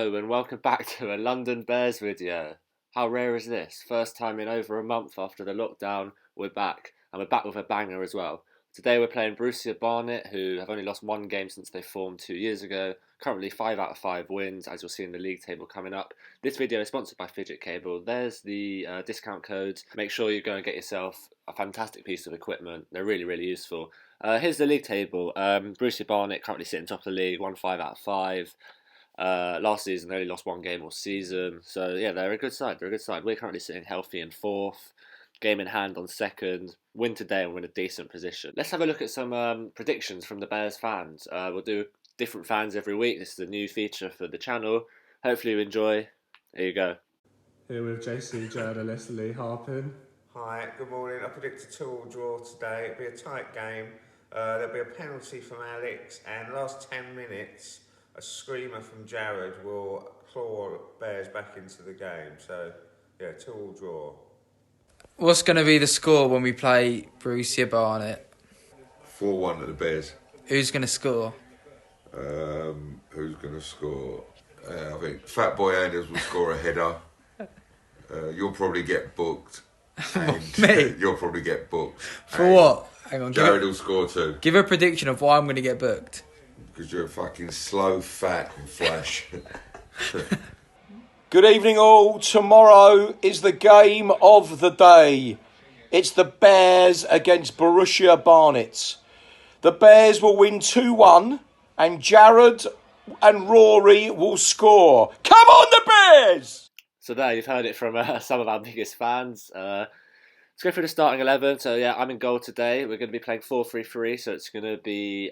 Hello and welcome back to a London Bears video. How rare is this? First time in over a month after the lockdown, we're back. And we're back with a banger as well. Today we're playing Borussia Barnet, who have only lost one game since they formed 2 years ago. Currently 5 out of 5 wins, as you'll see in the league table coming up. This video is sponsored by Fidget Cable. There's the discount code. Make sure you go and get yourself a fantastic piece of equipment. They're really useful. Here's the league table. Borussia Barnet currently sitting top of the league, won 5 out of 5. Last season they only lost one game all season, so yeah, they're a good side. We're currently sitting healthy in 4th, game in hand on 2nd. Win today and we're in a decent position. Let's have a look at some predictions from the Bears fans. We'll do different fans every week. This is a new feature for the channel. Hopefully you enjoy. Here you go. Here with JC journalist Lee Harpin. Hi, good morning. I predict a 2-2 draw today. It'll be a tight game. There'll be a penalty from Alex, and last 10 minutes a screamer from Jared will claw Bears back into the game. So, yeah, 2-2 draw. What's going to be the score when we play Borussia Barnet? 4-1 to the Bears. Who's going to score? Who's going to score? I think Fat Boy Anders will score a header. You'll probably get booked. And Me? You'll probably get booked. For And what? Hang on. Jared will score too. Give a prediction of why I'm going to get booked. Because you're a fucking slow, fat and flash. Good evening all. Tomorrow is the game of the day. It's the Bears against Borussia Barnet. The Bears will win 2-1 and Jared and Rory will score. Come on the Bears! So there, you've heard it from some of our biggest fans. Let's go through the starting 11. So yeah, I'm in goal today. We're going to be playing 4-3-3, so it's going to be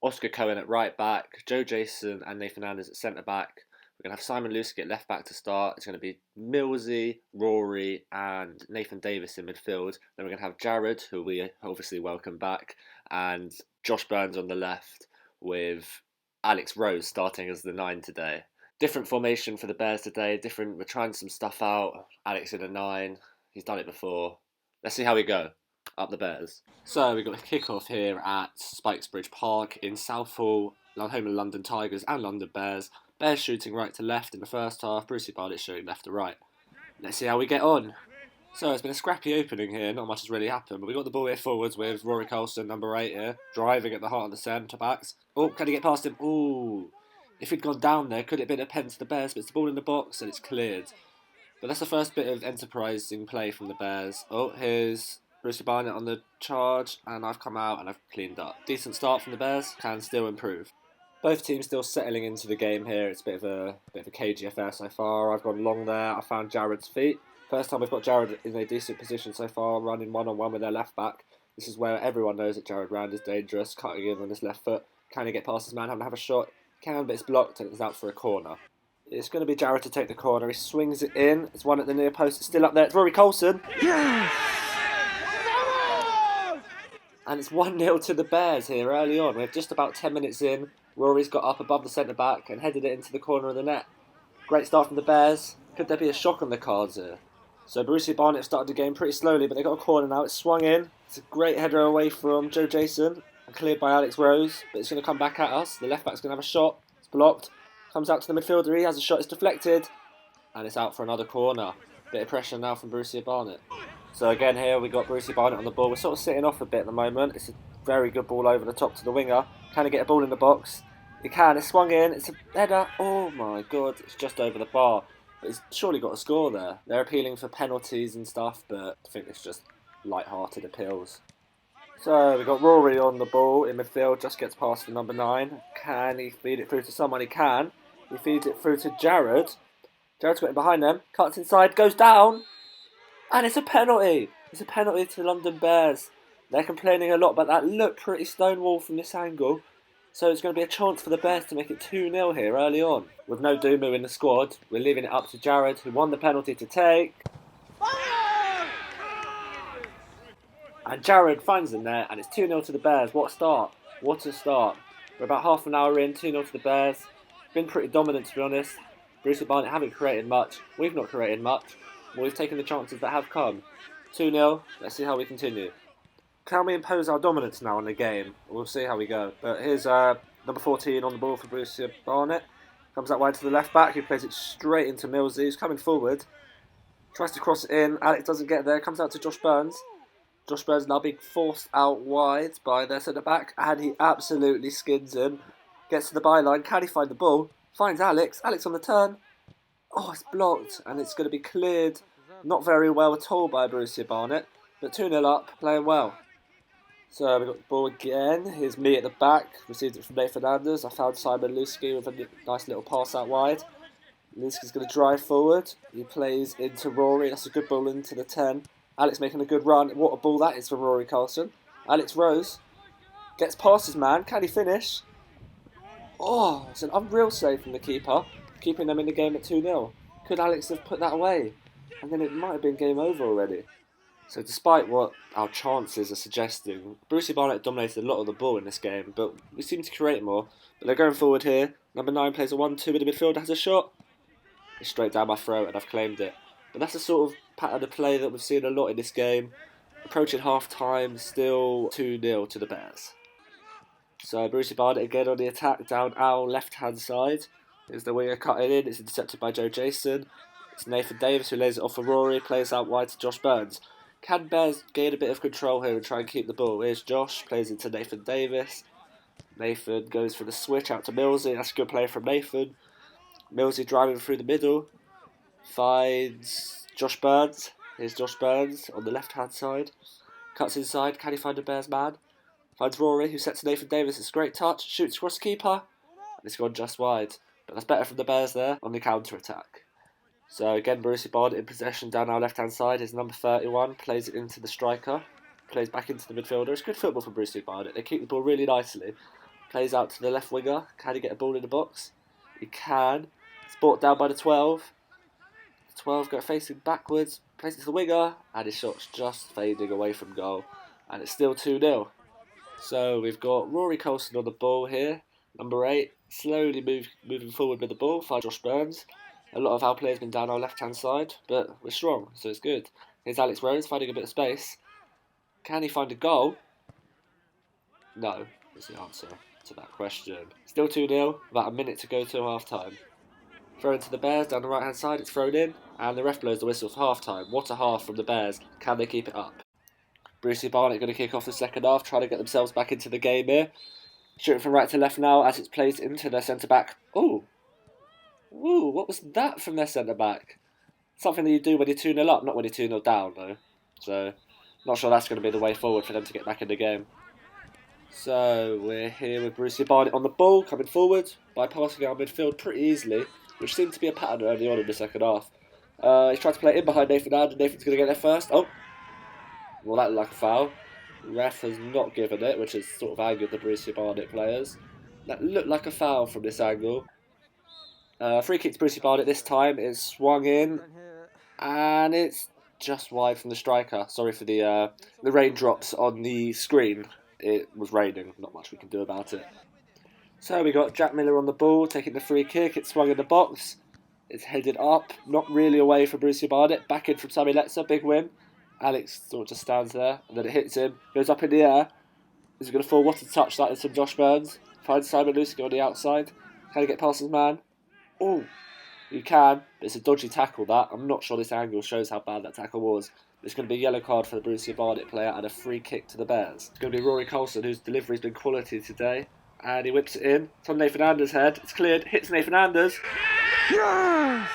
Oscar Cohen at right back, Joe Jason and Nathan Anders at centre back. We're going to have Simon Luski at left back to start. It's going to be Millsy, Rory and Nathan Davis in midfield. Then we're going to have Jared, who we obviously welcome back, and Josh Burns on the left, with Alex Rose starting as the 9 today. Different formation for the Bears today. We're trying some stuff out. Alex in a 9. He's done it before. Let's see how we go. Up the Bears. So we've got a kick-off here at Spikesbridge Park in Southall, home of London Tigers and London Bears. Bears shooting right to left in the first half, Borussia Barnet shooting left to right. Let's see how we get on. So it's been a scrappy opening here, not much has really happened, but we got the ball here forwards with Rory Colson, number 8 here, driving at the heart of the centre backs. Oh, can he get past him? Ooh. If he'd gone down there, could it have been a pen to the Bears? But it's the ball in the box and it's cleared. But that's the first bit of enterprising play from the Bears. Oh, here's Borussia Barnet on the charge, and I've come out and I've cleaned up. Decent start from the Bears, can still improve. Both teams still settling into the game here. It's a bit of a cagey affair so far. I've gone long there. I found Jared's feet. First time we've got Jared in a decent position so far, running one-on-one with their left back. This is where everyone knows that Jared Rand is dangerous, cutting in on his left foot. Can he get past his man, having to have a shot? Can, but it's blocked and it's out for a corner. It's going to be Jared to take the corner. He swings it in. It's one at the near post. It's still up there. It's Rory Colson. Yes! And it's 1-0 to the Bears here early on. We're just about 10 minutes in. Rory's got up above the centre-back and headed it into the corner of the net. Great start from the Bears. Could there be a shock on the cards here? So Borussia Barnet started the game pretty slowly, but they got a corner now. It's swung in. It's a great header away from Joe Jason. And cleared by Alex Rose, but it's going to come back at us. The left back's going to have a shot. It's blocked. Comes out to the midfielder. He has a shot. It's deflected. And it's out for another corner. Bit of pressure now from Borussia Barnet. So again here we got Borussia Barnet on the ball. We're sort of sitting off a bit at the moment. It's a very good ball over the top to the winger. Can he get a ball in the box? He can. It's swung in. It's a header. Oh my god. It's just over the bar. But he's surely got a score there. They're appealing for penalties and stuff, but I think it's just light-hearted appeals. So we've got Rory on the ball in midfield, just gets past the number 9. Can he feed it through to someone? He can. He feeds it through to Jared. Jared's got him behind them, cuts inside, goes down, and it's a penalty. It's a penalty to London Bears. They're complaining a lot about that. Look, pretty stonewall from this angle. So it's going to be a chance for the Bears to make it 2-0 here early on. With no Dumu in the squad, we're leaving it up to Jared, who won the penalty to take. And Jared finds them there, and it's 2-0 to the Bears. What a start. What a start. We're about half an hour in, 2-0 to the Bears. Been pretty dominant, to be honest. Borussia Barnet haven't created much. We've not created much. We've taken the chances that have come. 2-0. Let's see how we continue. Can we impose our dominance now in the game? We'll see how we go. But here's number 14 on the ball for Borussia Barnet. Comes out wide to the left back, who plays it straight into Millsy, who's coming forward. Tries to cross it in. Alex doesn't get there. Comes out to Josh Burns. Josh Burns now being forced out wide by their centre back, and he absolutely skins him. Gets to the byline. Can he find the ball? Finds Alex. Alex on the turn. Oh, it's blocked, and it's going to be cleared not very well at all by Borussia Barnet, but 2-0 up, playing well. So we've got the ball again. Here's me at the back. Received it from Nathan Anders. I found Simon Lusky with a nice little pass out wide. Lusky's going to drive forward. He plays into Rory. That's a good ball into the 10. Alex making a good run. What a ball that is from Rory Carlson. Alex Rose gets past his man. Can he finish? Oh, it's an unreal save from the keeper, keeping them in the game at 2-0. Could Alex have put that away? And then it might have been game over already. So despite what our chances are suggesting, Borussia Barnet dominated a lot of the ball in this game, but we seem to create more. But they're going forward here. Number 9 plays a 1-2 in the midfield, has a shot. It's straight down my throat and I've claimed it. But that's the sort of pattern of play that we've seen a lot in this game. Approaching half time, still 2-0 to the Bears. So Borussia Barnet again on the attack down our left hand side. Here's the winger cutting in, it's intercepted by Joe Jason. It's Nathan Davis who lays it off for Rory, plays out wide to Josh Burns. Can Bears gain a bit of control here and try and keep the ball? Here's Josh, plays into Nathan Davis. Nathan goes for the switch out to Millsy, that's a good play from Nathan. Millsy driving through the middle. Finds Josh Burns. Here's Josh Burns on the left hand side. Cuts inside, can he find a Bears man? Finds Rory who sets Nathan Davis, it's a great touch. Shoots across the keeper. And it's gone just wide. But that's better from the Bears there on the counter attack. So again, Borussia Barnet in possession down our left-hand side. His number 31 plays it into the striker, plays back into the midfielder. It's good football from Borussia Barnet. They keep the ball really nicely. Plays out to the left winger. Can he get a ball in the box? He can. It's brought down by the 12. The 12 go facing backwards, plays it to the winger, and his shot's just fading away from goal. And it's still 2-0. So we've got Rory Colson on the ball here. Number 8, slowly moving forward with the ball. Finds Josh Burns. A lot of our players been down our left-hand side, but we're strong, so it's good. Here's Alex Rose finding a bit of space. Can he find a goal? No, is the answer to that question. Still 2-0, about a minute to go till half-time. Thrown to the Bears down the right-hand side, it's thrown in, and the ref blows the whistle for half-time. What a half from the Bears. Can they keep it up? Borussia Barnet going to kick off the second half, trying to get themselves back into the game here. Shooting from right to left now as it's placed into their centre-back. Ooh, what was that from their centre-back? Something that you do when you're 2-0 up, not when you're 2-0 down, though. So, not sure that's going to be the way forward for them to get back in the game. So, we're here with Borussia Barnet on the ball, coming forward, bypassing our midfield pretty easily, which seemed to be a pattern early on in the second half. He's trying to play it in behind Nathan and Nathan's going to get there first. Oh, well, that looked like a foul. Ref has not given it, which has sort of angered the Borussia Barnet players. That looked like a foul from this angle. Free kick to Borussia Barnet this time. It's swung in, and it's just wide from the striker. Sorry for the raindrops on the screen. It was raining, not much we can do about it. So we got Jack Miller on the ball, taking the free kick. It's swung in the box. It's headed up, not really away from Borussia Barnet. Back in from Sami Letzer, big win. Alex sort of just stands there, and then it hits him. Goes up in the air. Is he going to fall? What a touch that is from Josh Burns. Finds Simon Lusky on the outside. Can he get past his man? Oh, you can, but it's a dodgy tackle that. I'm not sure this angle shows how bad that tackle was. It's going to be a yellow card for the Borussia Barnet player and a free kick to the Bears. It's going to be Rory Colson, whose delivery's been quality today. And he whips it in. It's on Nathan Anders' head. It's cleared. Hits Nathan Anders. Yes!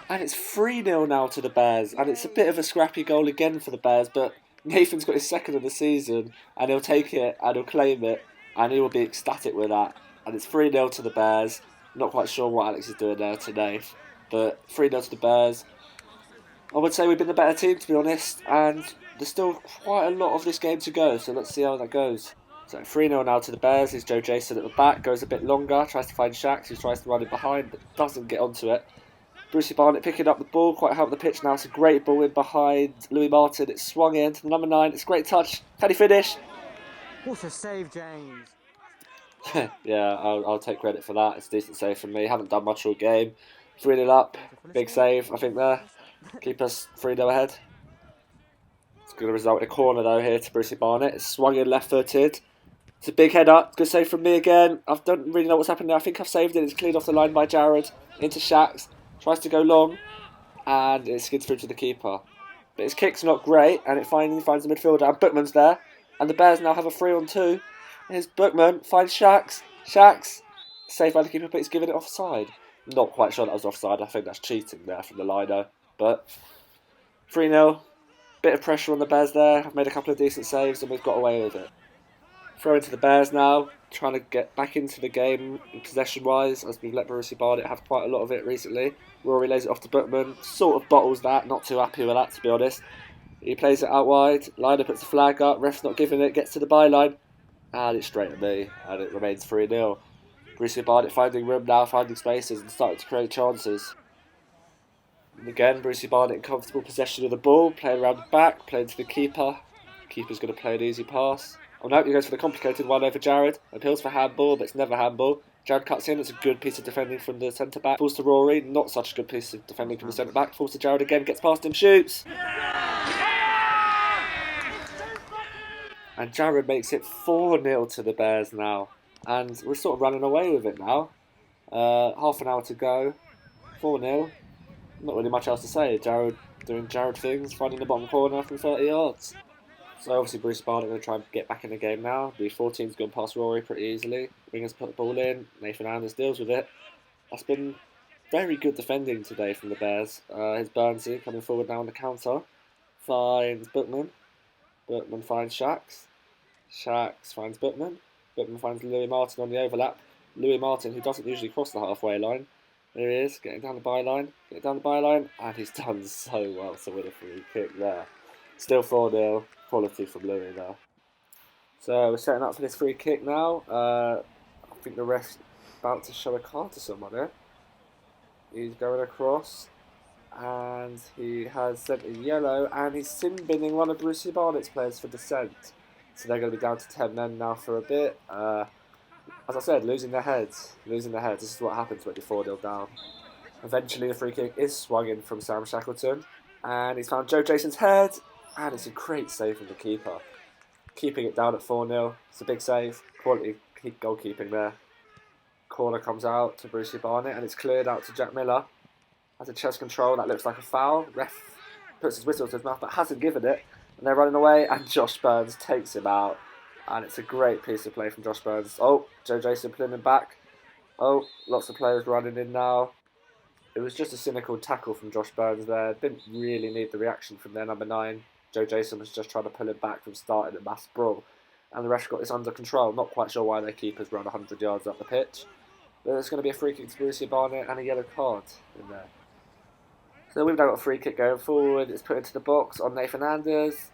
And it's 3-0 now to the Bears. And it's a bit of a scrappy goal again for the Bears. But Nathan's got his second of the season. And he'll take it and he'll claim it. And he will be ecstatic with that. And it's 3-0 to the Bears. Not quite sure what Alex is doing there today. But 3-0 to the Bears. I would say we've been the better team, to be honest. And there's still quite a lot of this game to go. So let's see how that goes. So 3-0 now to the Bears. Here's Joe Jason at the back. Goes a bit longer. Tries to find Shax, who tries to run in behind, but doesn't get onto it. Borussia Barnet picking up the ball. Quite high up the pitch now. It's a great ball in behind Louis Martin. It's swung in to the number 9. It's a great touch. Can he finish? What a save, James. Yeah, I'll take credit for that. It's a decent save from me. Haven't done much all game. 3-0 up. Big save, I think, there. Keep us 3-0 ahead. It's going to result in a corner, though, here to Borussia Barnet. It's swung in left-footed. It's a big header. Good save from me again. I don't really know what's happened there. I think I've saved it. It's cleared off the line by Jared. Into Shax. Tries to go long. And it skids through to the keeper. But his kick's not great. And it finally finds the midfielder. And Bookman's there. And the Bears now have a 3-on-2. Here's Bookman. Finds Shax. Shax. Saved by the keeper, but he's given it offside. Not quite sure that was offside. I think that's cheating there from the liner. But 3-0. Bit of pressure on the Bears there. I've made a couple of decent saves and we've got away with it. Throw into the Bears now, trying to get back into the game possession-wise, as we've let Borussia Barnet have quite a lot of it recently. Rory lays it off to Bookman, sort of bottles that, not too happy with that to be honest. He plays it out wide, Liner puts the flag up, ref's not giving it, gets to the byline, and it's straight at me, and it remains 3-0. Borussia Barnet finding room now, finding spaces and starting to create chances. And again, Borussia Barnet in comfortable possession of the ball, playing around the back, playing to the keeper. Keeper's going to play an easy pass. Oh no, he goes for the complicated one over Jared. Appeals for handball, but it's never handball. Jared cuts in, it's a good piece of defending from the centre-back. Falls to Rory, not such a good piece of defending from the centre-back. Falls to Jared again, gets past him, shoots! And Jared makes it 4-0 to the Bears now. And we're sort of running away with it now. Half an hour to go. 4-0. Not really much else to say. Jared doing Jared things, finding the bottom corner from 30 yards. So obviously Borussia Barnet are going to try and get back in the game now. The 14's gone past Rory pretty easily. Ringers put the ball in. Nathan Anders deals with it. That's been very good defending today from the Bears. Here's Burnsy coming forward now on the counter. Finds Bookman. Bookman finds Shax. Shax finds Bookman. Bookman finds Louis Martin on the overlap. Louis Martin, who doesn't usually cross the halfway line. There he is, getting down the byline. And he's done so well to win a free kick there. Still 4-0. Quality from Louis there. So we're setting up for this free kick now. I think the ref's about to show a card to someone here. He's going across. And he has sent a yellow. And he's sin binning one of Borussia Barnet's players for dissent. So they're going to be down to 10 men now for a bit. As I said, losing their heads. This is what happens when you're 4-0 down. Eventually the free kick is swung in from Sam Shackleton. And he's found Joe Jason's head. And it's a great save from the keeper. Keeping it down at 4-0. It's a big save. Quality goalkeeping there. Corner comes out to Borussia Barnet. And it's cleared out to Jack Miller. Has a chest control. That looks like a foul. Ref puts his whistle to his mouth but hasn't given it. And they're running away. And Josh Burns takes him out. And it's a great piece of play from Josh Burns. Oh, Joe Jason pulling him back. Oh, lots of players running in now. It was just a cynical tackle from Josh Burns there. Didn't really need the reaction from their number 9. Joe Jason was just trying to pull him back from starting a mass brawl. And the ref got this under control. Not quite sure why their keepers run 100 yards up the pitch. But there's going to be a free kick to Borussia Barnet and a yellow card in there. So we've now got a free kick going forward. It's put into the box on Nathan Anders.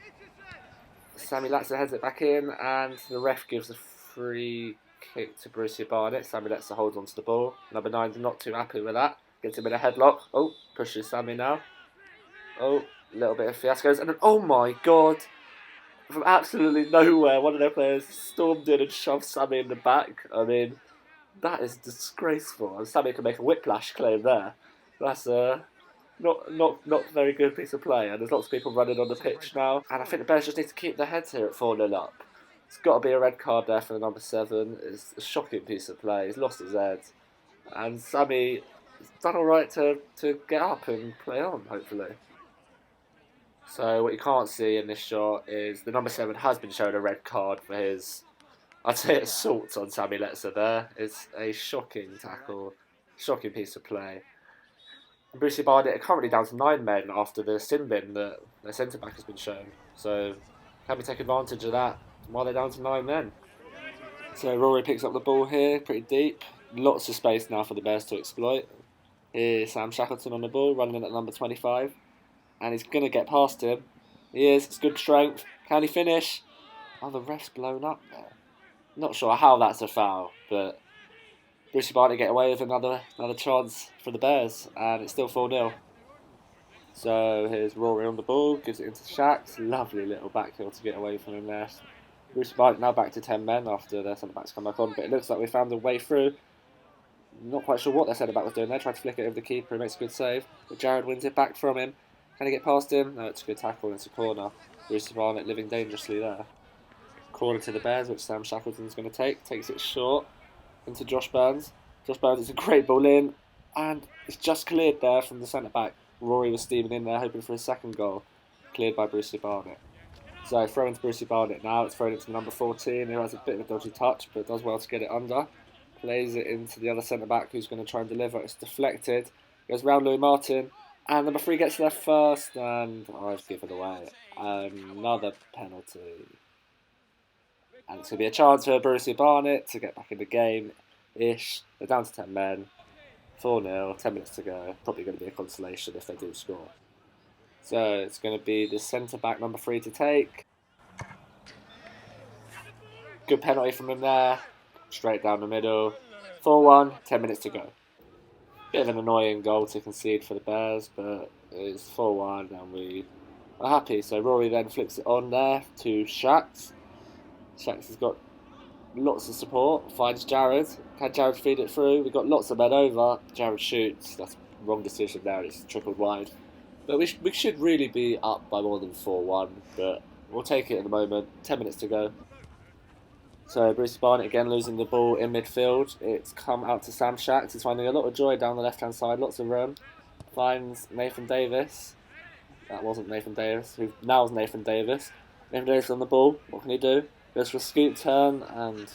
Sammy Latzer heads it back in. And the ref gives a free kick to Borussia Barnet. Sammy Latzer holds onto the ball. Number 9's not too happy with that. Gets him in a headlock. Oh, pushes Sammy now. Oh. Little bit of fiascos, and then, oh my god, from absolutely nowhere, one of their players stormed in and shoved Sammy in the back. I mean, that is disgraceful. And Sammy can make a whiplash claim there. That's not very good piece of play, and there's lots of people running on the pitch now. And I think the Bears just need to keep their heads here at 4-0 up. It's got to be a red card there for the number 7. It's a shocking piece of play. He's lost his head. And Sammy has done alright to get up and play on, hopefully. So what you can't see in this shot is the number 7 has been shown a red card for his, I'd say, assault on Sammy Letzer there. It's a shocking tackle, shocking piece of play. And Borussia Barnet are currently down to 9 men after the sin bin that their centre-back has been shown. So can we take advantage of that while they're down to 9 men? So Rory picks up the ball here, pretty deep. Lots of space now for the Bears to exploit. Here's Sam Shackleton on the ball, running in at number 25. And he's going to get past him. He is. It's good strength. Can he finish? Oh, the ref's blown up there. Not sure how that's a foul, but Borussia Barnet get away with another chance for the Bears, and it's still 4-0. So here's Rory on the ball, gives it into Shax. Lovely little backheel to get away from him there. Borussia Barnet now back to 10 men after their centre-backs come back on, but it looks like we found a way through. Not quite sure what their centre-back was doing there. Tried to flick it over the keeper, he makes a good save, but Jared wins it back from him. Can he get past him? No, it's a good tackle and it's a corner. Borussia Barnet living dangerously there. Corner to the Bears, which Sam Shackleton's going to take. Takes it short into Josh Burns. Josh Burns, it's a great ball in, and it's just cleared there from the centre-back. Rory was steaming in there, hoping for his second goal. Cleared by Borussia Barnet. So throw into Borussia Barnet now. It's thrown into the number 14, who has a bit of a dodgy touch, but does well to get it under. Plays it into the other centre-back, who's going to try and deliver. It's deflected. Goes round Louis Martin. And number 3 gets there first, and I've given away another penalty. And it's going to be a chance for Borussia Barnet to get back in the game-ish. They're down to 10 men. 4-0, 10 minutes to go. Probably going to be a consolation if they do score. So it's going to be the centre-back number 3 to take. Good penalty from him there. Straight down the middle. 4-1, 10 minutes to go. Bit of an annoying goal to concede for the Bears, but it's 4-1 and we are happy. So Rory then flicks it on there to Shax. Shax has got lots of support, finds Jared. Can Jared feed it through? We've got lots of men over. Jared shoots. That's the wrong decision there. It's trickled wide. But we should really be up by more than 4-1, but we'll take it at the moment. 10 minutes to go. So Borussia Barnet again losing the ball in midfield. It's come out to Sam Shax. He's finding a lot of joy down the left-hand side. Lots of room. Finds Nathan Davis. That wasn't Nathan Davis. Who now is Nathan Davis. Nathan Davis on the ball. What can he do? Goes for a scoop turn and...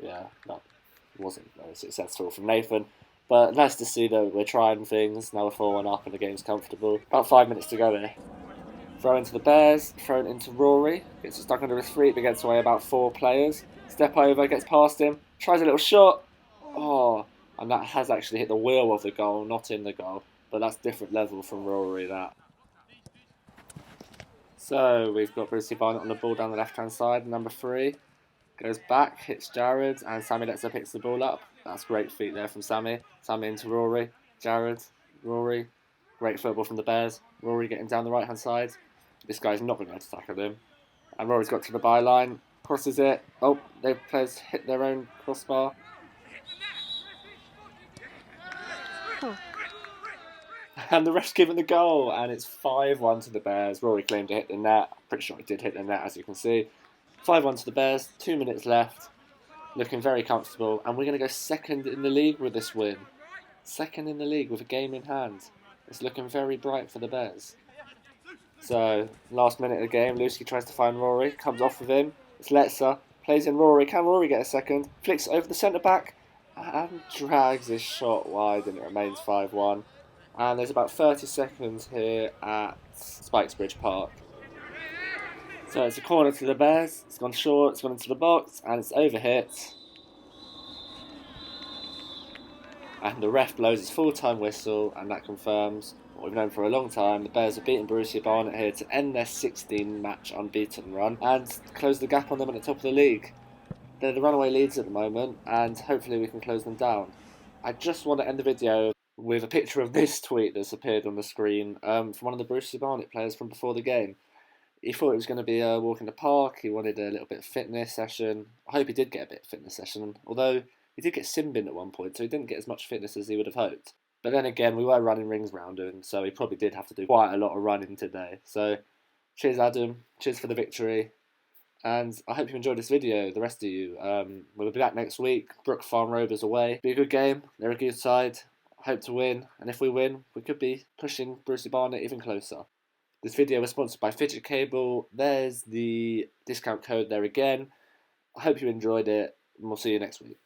yeah, that wasn't very successful from Nathan. But nice to see that we're trying things. Now we're 4-1 up and the game's comfortable. About 5 minutes to go here. Throw into the Bears, thrown into Rory. Gets it stuck under his feet, but gets away about 4 players. Step over, gets past him. Tries a little shot. Oh, and that has actually hit the wheel of the goal, not in the goal. But that's different level from Rory, that. So we've got Borussia Barnet on the ball down the left-hand side. Number 3 goes back, hits Jared, and Sammy Letzer picks the ball up. That's great feet there from Sammy. Sammy into Rory. Jared, Rory. Great football from the Bears. Rory getting down the right-hand side. This guy's not going to be able to tackle him. And Rory's got to the byline. Crosses it. Oh, their players hit their own crossbar. And the ref's given the goal. And it's 5-1 to the Bears. Rory claimed to hit the net. I'm pretty sure he did hit the net, as you can see. 5-1 to the Bears. 2 minutes left. Looking very comfortable. And we're going to go second in the league with this win. Second in the league with a game in hand. It's looking very bright for the Bears. So, last minute of the game, Lucy tries to find Rory, comes off with him. It's Letzer, plays in Rory. Can Rory get a second? Flicks over the centre-back and drags his shot wide, and it remains 5-1. And there's about 30 seconds here at Spikesbridge Park. So it's a corner to the Bears. It's gone short, it's gone into the box, and it's overhit. And the ref blows his full-time whistle, and that confirms what we've known for a long time. The Bears have beaten Borussia Barnet here to end their 16-match unbeaten run and close the gap on them at the top of the league. They're the runaway leads at the moment, and hopefully we can close them down. I just want to end the video with a picture of this tweet that's appeared on the screen from one of the Borussia Barnet players from before the game. He thought it was going to be a walk in the park. He wanted a little bit of fitness session. I hope he did get a bit of fitness session, although he did get sin-binned at one point, so he didn't get as much fitness as he would have hoped. But then again, we were running rings round him, so he probably did have to do quite a lot of running today. So, cheers Adam, cheers for the victory, and I hope you enjoyed this video, the rest of you. We'll be back next week. Brook Farm Rovers away. Be a good game, they're a good side, hope to win, and if we win, we could be pushing Borussia Barnet even closer. This video was sponsored by Fidget Cable. There's the discount code there again. I hope you enjoyed it, and we'll see you next week.